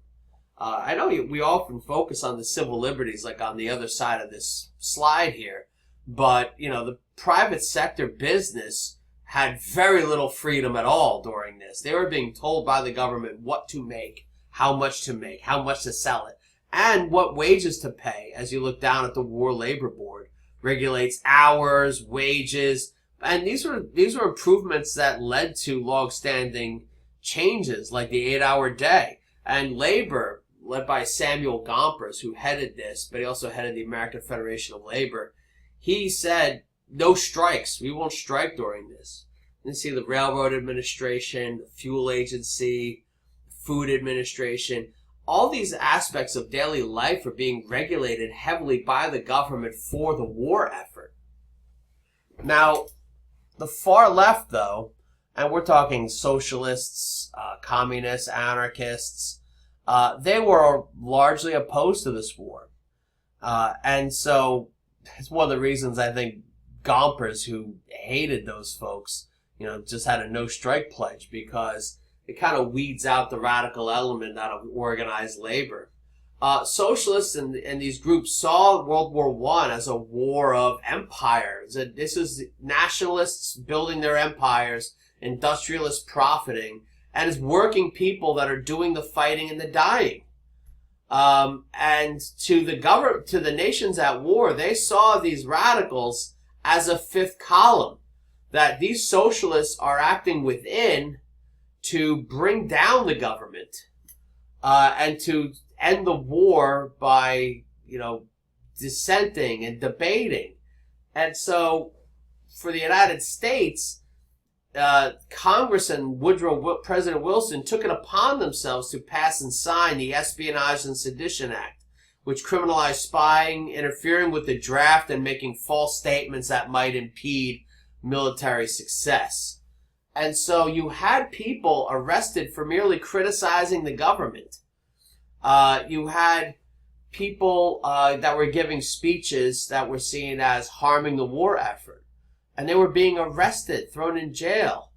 I know we often focus on the civil liberties, like on the other side of this slide here, but, the private sector business had very little freedom at all during this. They were being told by the government what to make, how much to sell it, and what wages to pay. As you look down at the War Labor Board, regulates hours, wages, and these were improvements that led to long-standing changes, like the 8-hour day. And labor, led by Samuel Gompers, who headed this, but he also headed the American Federation of Labor, he said, no strikes. We won't strike during this. You see the Railroad Administration, the Fuel Agency, Food Administration. All these aspects of daily life are being regulated heavily by the government for the war effort. Now, the far left, though, and we're talking socialists, communists, anarchists, they were largely opposed to this war. And so it's one of the reasons I think Gompers, who hated those folks, just had a no-strike pledge, because it kind of weeds out the radical element out of organized labor. Socialists and these groups saw World War I as a war of empires. This is nationalists building their empires, industrialists profiting, and it's working people that are doing the fighting and the dying. And to the nations at war, they saw these radicals as a fifth column, that these socialists are acting within to bring down the government, and to end the war by, dissenting and debating. And so for the United States, Congress and President Wilson took it upon themselves to pass and sign the Espionage and Sedition Act, which criminalized spying, interfering with the draft, and making false statements that might impede military success. And so you had people arrested for merely criticizing the government. You had people that were giving speeches that were seen as harming the war effort. And they were being arrested, thrown in jail.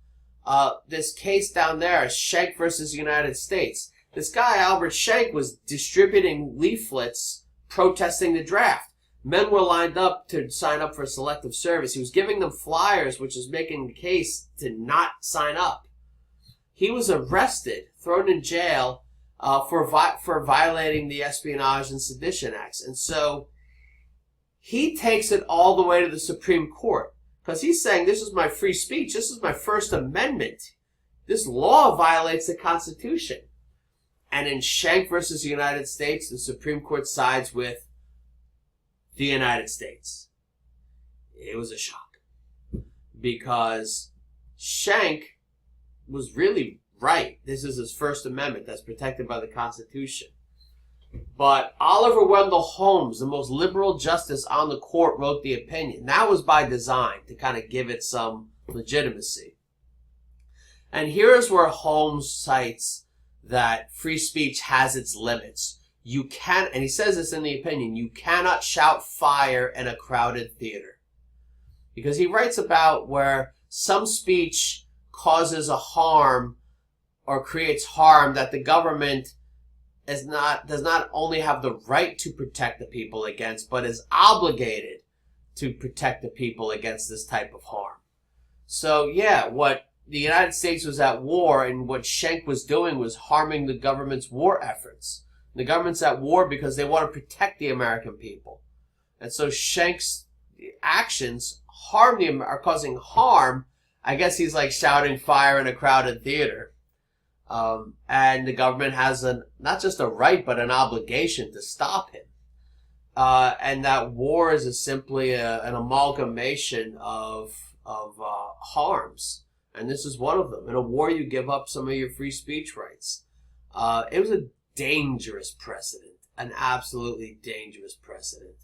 This case down there, Schenck versus United States. This guy, Albert Schenck, was distributing leaflets protesting the draft. Men were lined up to sign up for selective service. He was giving them flyers, which was making the case to not sign up. He was arrested, thrown in jail for violating the Espionage and Sedition Acts. And so he takes it all the way to the Supreme Court, because he's saying, this is my free speech. This is my First Amendment. This law violates the Constitution. And in Schenck versus the United States, the Supreme Court sides with the United States. It was a shock, because Schenck was really right. This is his First Amendment that's protected by the Constitution. But Oliver Wendell Holmes, the most liberal justice on the court, wrote the opinion. That was by design, to kind of give it some legitimacy. And here's where Holmes cites that free speech has its limits. You can, and he says this in the opinion, you cannot shout fire in a crowded theater. Because he writes about where some speech causes a harm or creates harm that the government does not only have the right to protect the people against, but is obligated to protect the people against this type of harm. So yeah, what the United States was at war, and what Schenck was doing was harming the government's war efforts. The government's at war because they want to protect the American people. And so Schenck's actions are causing harm. I guess he's like shouting fire in a crowded theater. And the government has not just a right, but an obligation to stop him. And that war is simply an amalgamation of harms. And this is one of them. In a war, you give up some of your free speech rights. It was a dangerous precedent, an absolutely dangerous precedent.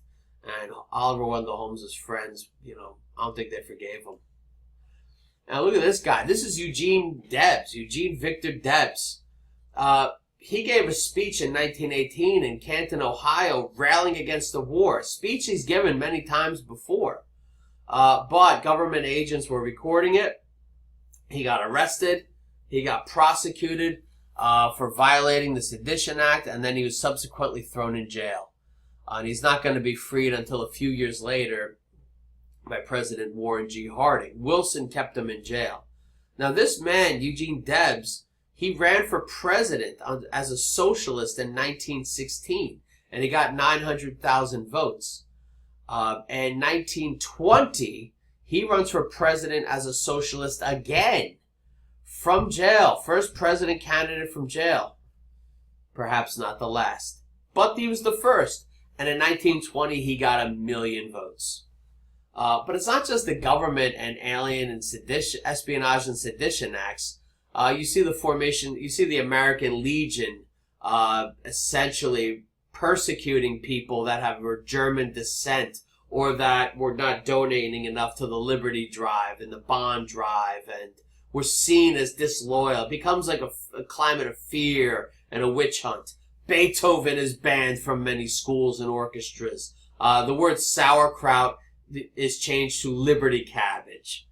And Oliver Wendell Holmes' friends, I don't think they forgave him. Now look at this guy. This is Eugene Victor Debs. He gave a speech in 1918 in Canton, Ohio, railing against the war. A speech he's given many times before. But government agents were recording it. He got arrested. He got prosecuted for violating the Sedition Act, and then he was subsequently thrown in jail. And he's not going to be freed until a few years later by President Warren G. Harding. Wilson kept him in jail. Now this man, Eugene Debs, he ran for president as a socialist in 1916, and he got 900,000 votes. In 1920, he runs for president as a socialist again, from jail. First president candidate from jail. Perhaps not the last, but he was the first. And in 1920, he got 1 million votes. But it's not just the government and alien and espionage and sedition acts. You see the American Legion essentially persecuting people that have German descent or that were not donating enough to the Liberty Drive and the Bond Drive and were seen as disloyal. It becomes like a climate of fear and a witch hunt. Beethoven is banned from many schools and orchestras. The word sauerkraut is changed to Liberty Cabbage.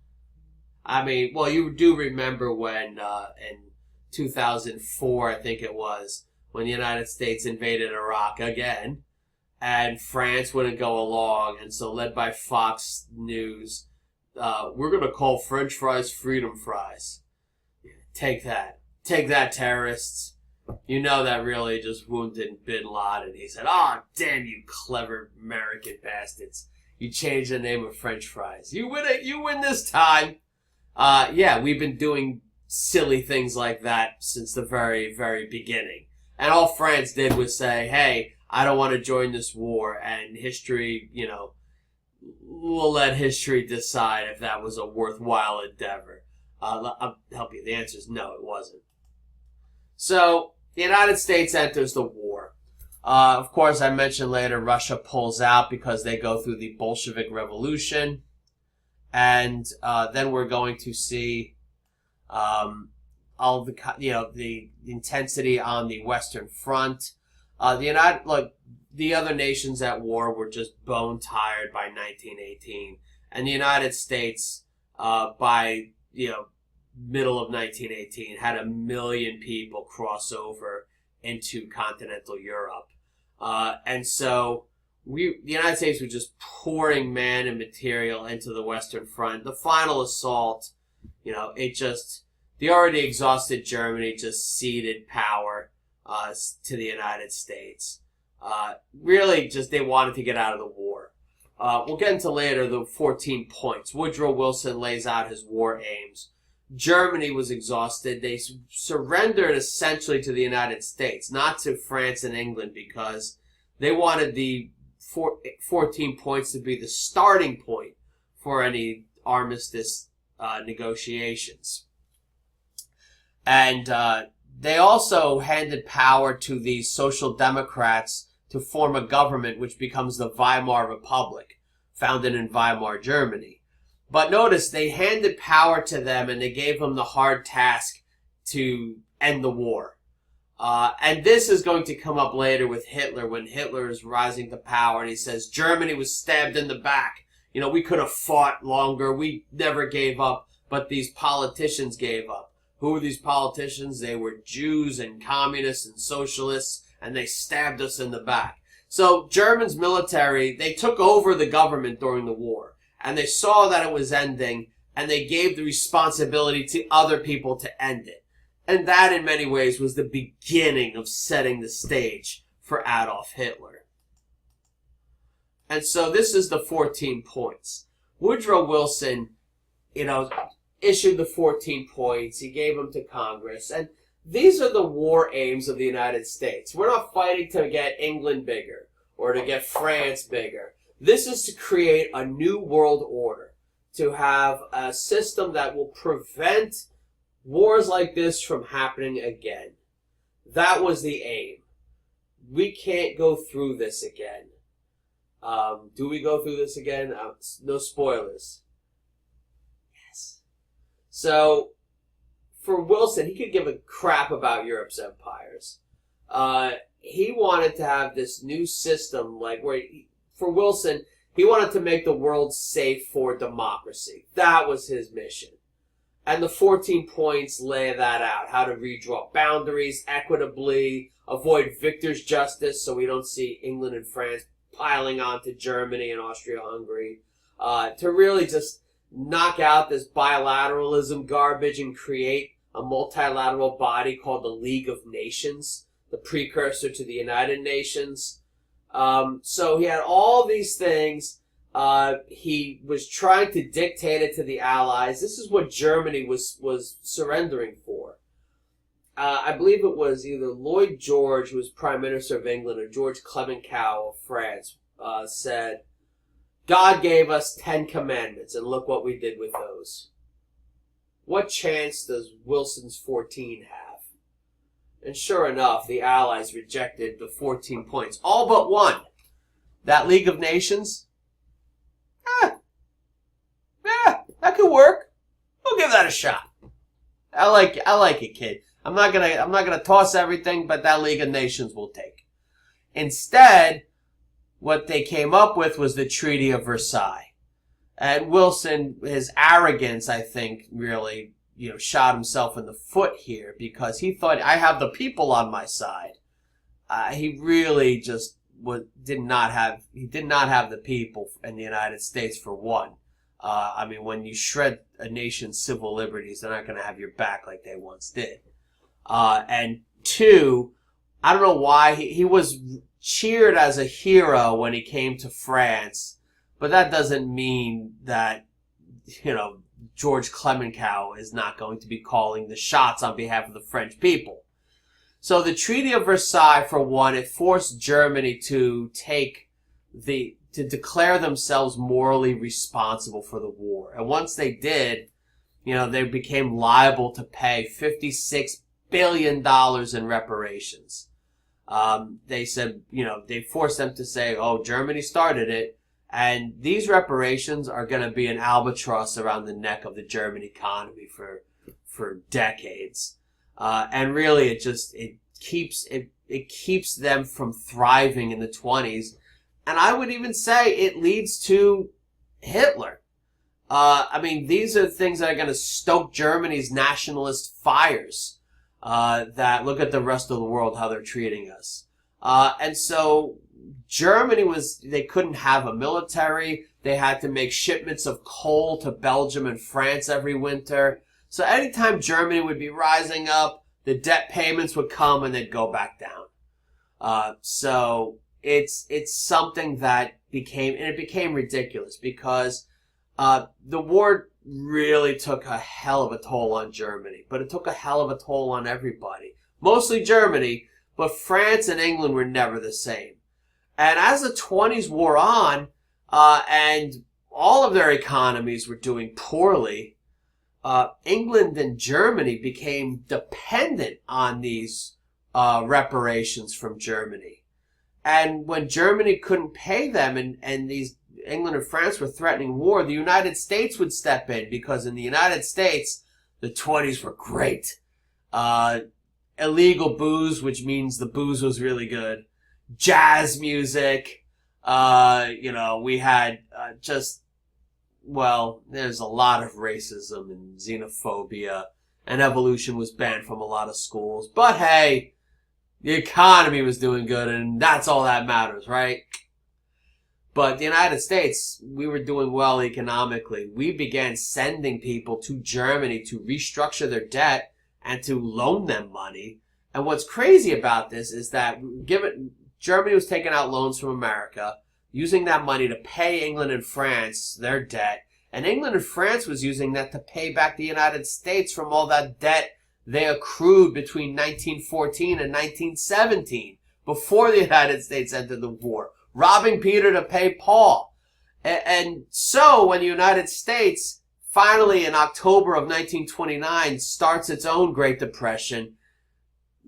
I mean, well, you do remember when in 2004, I think it was, when the United States invaded Iraq again, and France wouldn't go along, and so led by Fox News, we're going to call French fries freedom fries. Take that. Take that, terrorists. You know that really just wounded Bin Laden. He said, "Oh, damn you clever American bastards. You changed the name of French fries. You win it. You win this time." Yeah, we've been doing silly things like that since the very, very beginning. And all France did was say, hey, I don't want to join this war. And history, we'll let history decide if that was a worthwhile endeavor. I'll help you. The answer is no, it wasn't. So, the United States enters the war. Of course, I mentioned later, Russia pulls out because they go through the Bolshevik Revolution. And then we're going to see all the intensity on the Western Front. The other nations at war were just bone tired by 1918, and the United States by middle of 1918 had 1 million people cross over into continental Europe, and so the United States was just pouring man and material into the Western Front. The final assault, the already exhausted Germany just ceded power to the United States. Really, just they wanted to get out of the war. We'll get into later the 14 points. Woodrow Wilson lays out his war aims. Germany was exhausted. They surrendered essentially to the United States, not to France and England, because they wanted the 14 points to be the starting point for any armistice negotiations. And they also handed power to the Social Democrats to form a government which becomes the Weimar Republic, founded in Weimar, Germany. But notice, they handed power to them and they gave them the hard task to end the war. And this is going to come up later with Hitler, when Hitler is rising to power and he says, Germany was stabbed in the back. You know, we could have fought longer. We never gave up, but these politicians gave up. Who were these politicians? They were Jews and communists and socialists, and they stabbed us in the back. So Germany's military, they took over the government during the war, and they saw that it was ending, and they gave the responsibility to other people to end it. And that, in many ways, was the beginning of setting the stage for Adolf Hitler. And so this is the 14 points. Woodrow Wilson, issued the 14 points. He gave them to Congress. And these are the war aims of the United States. We're not fighting to get England bigger or to get France bigger. This is to create a new world order, to have a system that will prevent wars like this from happening again. That was the aim. We can't go through this again. Do we go through this again? No spoilers. Yes. So, for Wilson, he could give a crap about Europe's empires. He wanted to have this new system, for Wilson, he wanted to make the world safe for democracy. That was his mission. And the 14 points lay that out. How to redraw boundaries equitably, avoid victor's justice so we don't see England and France piling on to Germany and Austria-Hungary. To really just knock out this bilateralism garbage and create a multilateral body called the League of Nations, the precursor to the United Nations. So he had all these things. He was trying to dictate it to the Allies. This is what Germany was surrendering for. I believe it was either Lloyd George, who was Prime Minister of England, or George Clemenceau of France, said, God gave us 10 commandments, and look what we did with those. What chance does Wilson's 14 have? And sure enough, the Allies rejected the 14 points. All but one. That League of Nations? That could work. We'll give that a shot. I like it, kid. I'm not gonna toss everything, but that League of Nations will take. Instead, what they came up with was the Treaty of Versailles. And Wilson, his arrogance, I think, really, shot himself in the foot here, because he thought, I have the people on my side. He really just did not have the people in the United States, for one. When you shred a nation's civil liberties, they're not going to have your back like they once did. And two, I don't know why, he was cheered as a hero when he came to France, but that doesn't mean that, George Clemenceau is not going to be calling the shots on behalf of the French people. So the Treaty of Versailles, for one, it forced Germany to declare themselves morally responsible for the war. And once they did, they became liable to pay $56 billion in reparations. They said, they forced them to say, oh, Germany started it. And these reparations are going to be an albatross around the neck of the German economy for decades. And really it keeps them from thriving in the 20s. And I would even say it leads to Hitler. These are things that are going to stoke Germany's nationalist fires. That look at the rest of the world, how they're treating us. And so Germany they couldn't have a military. They had to make shipments of coal to Belgium and France every winter. So anytime Germany would be rising up, the debt payments would come and they'd go back down. So it's something that became ridiculous, because the war really took a hell of a toll on Germany, but it took a hell of a toll on everybody. Mostly Germany, but France and England were never the same. And as the 20s wore on, and all of their economies were doing poorly, England and Germany became dependent on these reparations from Germany. And when Germany couldn't pay them and these England and France were threatening war, the United States would step in, because in the United States, the 20s were great. Illegal booze, which means the booze was really good. Jazz music. We had there's a lot of racism and xenophobia, and evolution was banned from a lot of schools. But hey, the economy was doing good, and that's all that matters, right? But the United States, we were doing well economically. We began sending people to Germany to restructure their debt and to loan them money. And what's crazy about this is that Germany was taking out loans from America, using that money to pay England and France their debt. And England and France was using that to pay back the United States from all that debt they accrued between 1914 and 1917, before the United States entered the war, robbing Peter to pay Paul. And so when the United States finally in October of 1929 starts its own Great Depression,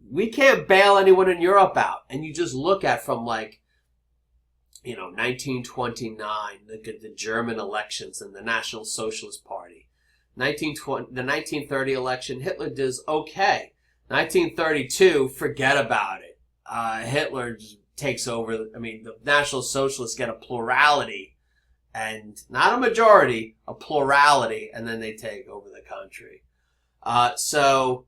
we can't bail anyone in Europe out. And you just look at from 1929, look at the German elections and the National Socialist Party. The 1930 election, Hitler does okay. 1932, forget about it. Hitler just takes over. The National Socialists get a plurality, and not a majority, a plurality, and then they take over the country. So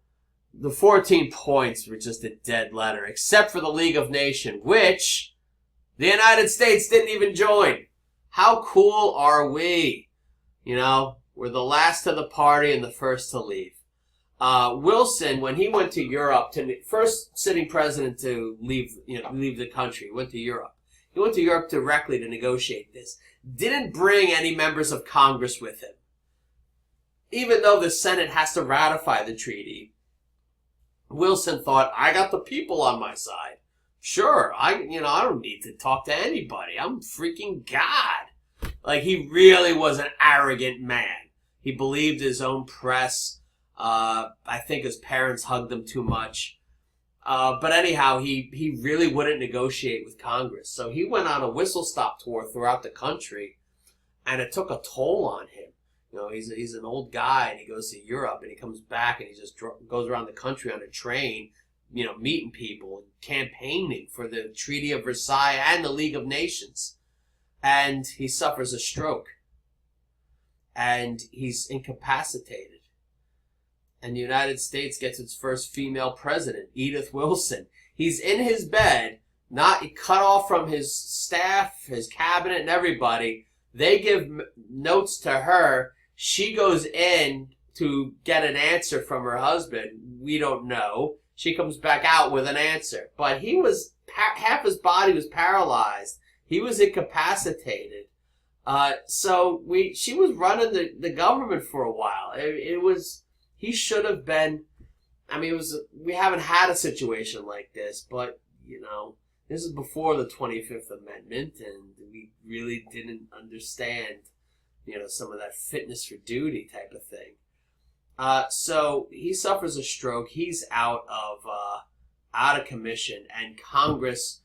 the 14 points were just a dead letter, except for the League of Nations, which the United States didn't even join. How cool are we? We're the last to the party and the first to leave. Wilson, when he went to Europe, first sitting president to leave the country, went to Europe. He went to Europe directly to negotiate this. Didn't bring any members of Congress with him. Even though the Senate has to ratify the treaty, Wilson thought, I got the people on my side. Sure, I don't need to talk to anybody. I'm freaking God. He really was an arrogant man. He believed his own press. I think his parents hugged him too much. But anyhow, he really wouldn't negotiate with Congress. So he went on a whistle-stop tour throughout the country, and it took a toll on him. He's an old guy, and he goes to Europe, and he comes back, and he just goes around the country on a train, meeting people and campaigning for the Treaty of Versailles and the League of Nations. And he suffers a stroke. And he's incapacitated. And the United States gets its first female president, Edith Wilson. He's in his bed, not cut off from his staff, his cabinet, and everybody. They give notes to her. She goes in to get an answer from her husband. We don't know. She comes back out with an answer. But he was, half his body was paralyzed. He was incapacitated. She was running the government for a while. He should have been, we haven't had a situation like this, but, this is before the 25th Amendment, and we really didn't understand, some of that fitness for duty type of thing. So he suffers a stroke. He's out of commission, and Congress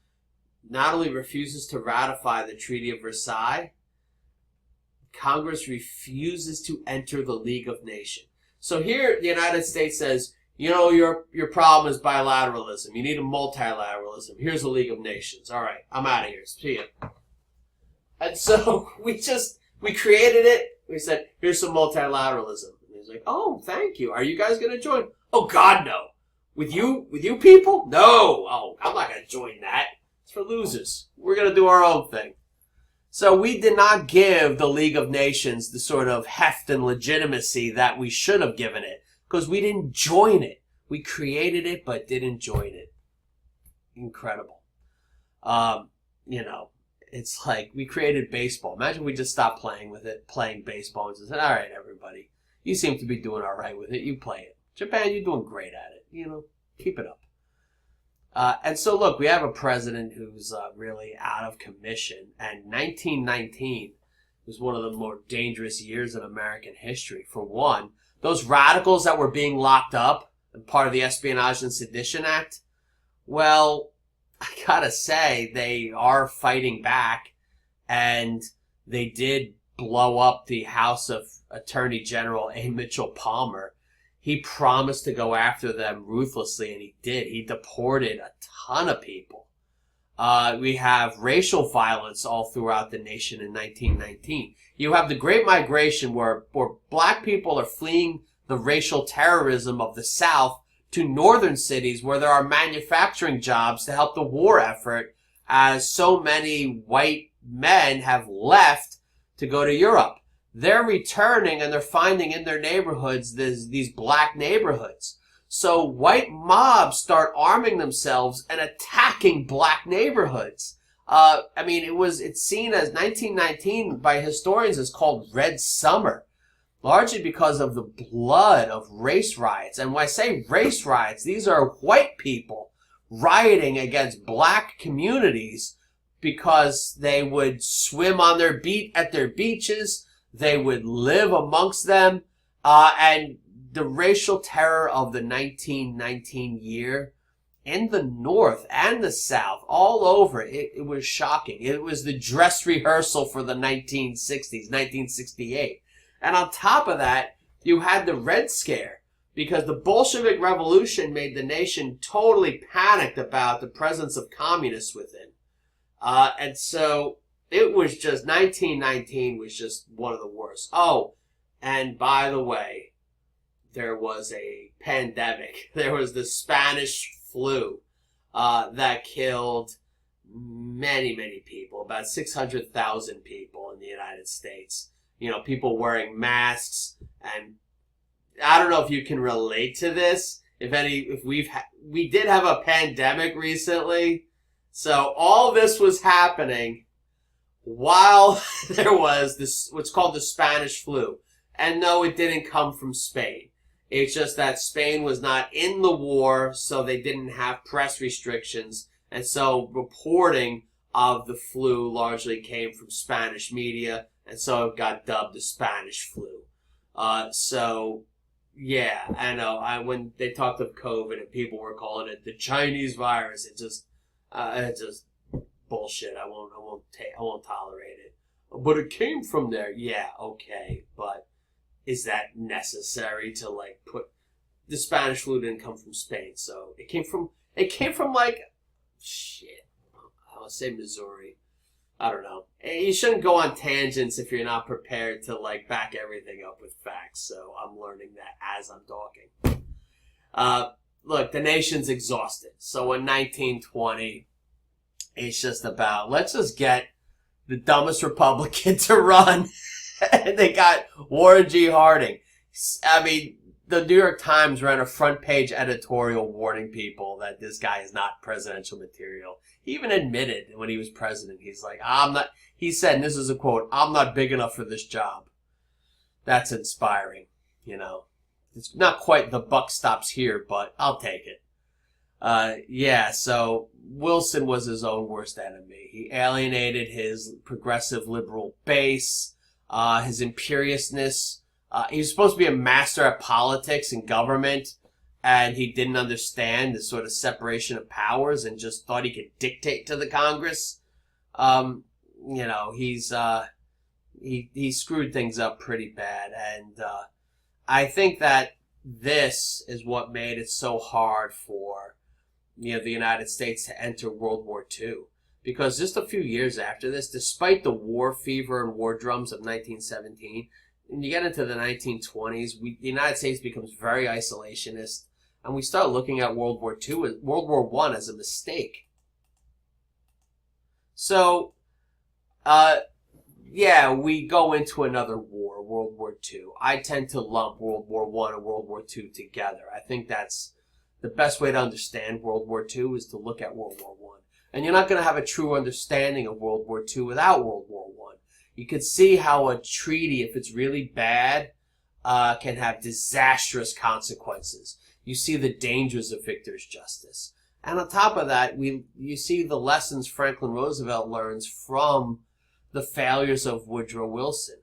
not only refuses to ratify the Treaty of Versailles, Congress refuses to enter the League of Nations. So here the United States says, your problem is bilateralism. You need a multilateralism. Here's the League of Nations. All right, I'm out of here. See ya. And so we created it. We said, here's some multilateralism. And he's like, oh, thank you. Are you guys going to join? Oh, God, no. With you people? No. Oh, I'm not going to join that. It's for losers. We're going to do our own thing. So we did not give the League of Nations the sort of heft and legitimacy that we should have given it, because we didn't join it. We created it, but didn't join it. Incredible. It's like we created baseball. Imagine we just stopped playing baseball, and just said, all right, everybody, you seem to be doing all right with it. You play it. Japan, you're doing great at it. Keep it up. And so, look, we have a president who's really out of commission. And 1919 was one of the more dangerous years in American history. For one, those radicals that were being locked up, part of the Espionage and Sedition Act, well, I gotta say, they are fighting back, and they did blow up the House of Attorney General A. Mitchell Palmer. He promised to go after them ruthlessly, and he did. He deported a ton of people. We have racial violence all throughout the nation in 1919. You have the Great Migration where black people are fleeing the racial terrorism of the South to northern cities where there are manufacturing jobs to help the war effort, as so many white men have left to go to Europe. They're returning and they're finding in their neighborhoods these black neighborhoods. So white mobs start arming themselves and attacking black neighborhoods. It's seen as 1919 by historians as called Red Summer, largely because of the blood of race riots. And when I say race riots, these are white people rioting against black communities because they would swim on at their beaches, they would live amongst them, and the racial terror of the 1919 year in the North and the South, all over, it was shocking. It was the dress rehearsal for the 1960s, 1968. And on top of that, you had the Red Scare, because the Bolshevik Revolution made the nation totally panicked about the presence of communists within. And so it was just, 1919 was just one of the worst. Oh, and by the way, there was a pandemic. There was the Spanish flu that killed many, many people, about 600,000 people in the United States. You know, people wearing masks, and I don't know if you can relate to this. We did have a pandemic recently, so all this was happening while there was this, what's called the Spanish flu. And no, it didn't come from Spain. It's just that Spain was not in the war, so they didn't have press restrictions. And so reporting of the flu largely came from Spanish media, and so it got dubbed the Spanish flu. Yeah, I know. When they talked of COVID and people were calling it the Chinese virus, it's just bullshit. I won't tolerate it. But it came from there. Yeah, okay, but is that necessary to put the Spanish flu didn't come from Spain, so it came from shit. I'll say Missouri. I don't know. You shouldn't go on tangents if you're not prepared to back everything up with facts. So I'm learning that as I'm talking. Look, the nation's exhausted. So in 1920, it's just about, let's just get the dumbest Republican to run. And they got Warren G. Harding. I mean, the New York Times ran a front page editorial warning people that this guy is not presidential material. He even admitted when he was president, he said, and this is a quote, "I'm not big enough for this job." That's inspiring, you know. It's not quite the buck stops here, but I'll take it. So Wilson was his own worst enemy. He alienated his progressive liberal base, his imperiousness. He was supposed to be a master at politics and government, and he didn't understand the sort of separation of powers and just thought he could dictate to the Congress. He screwed things up pretty bad, and I think that this is what made it so hard for the United States to enter World War II. Because just a few years after this, despite the war fever and war drums of 1917, when you get into the 1920s, the United States becomes very isolationist, and we start looking at World War I as a mistake. So, we go into another war, World War II. I tend to lump World War I and World War II together. I think that's the best way to understand World War II is to look at World War I. And you're not going to have a true understanding of World War II without World War I. You could see how a treaty, if it's really bad, can have disastrous consequences. You see the dangers of victor's justice. And on top of that, you see the lessons Franklin Roosevelt learns from the failures of Woodrow Wilson.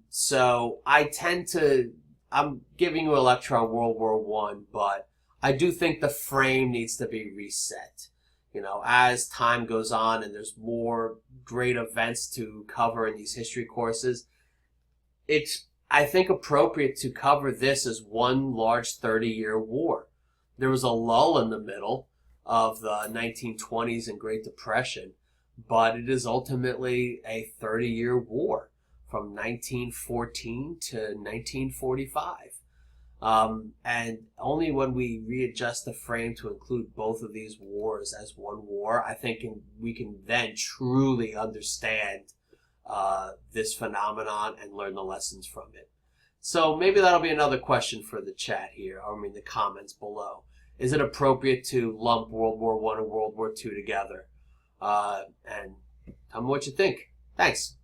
So I tend to I'm giving you a lecture on World War One, but I do think the frame needs to be reset. You know, as time goes on and there's more great events to cover in these history courses, it's, I think, appropriate to cover this as one large 30-year war. There was a lull in the middle of the 1920s and Great Depression, but it is ultimately a 30-year war from 1914 to 1945. And only when we readjust the frame to include both of these wars as one war, I think we can then truly understand this phenomenon and learn the lessons from it. So maybe that'll be another question for the chat here, or I mean the comments below. Is it appropriate to lump World War I and World War II together? And tell me what you think. Thanks.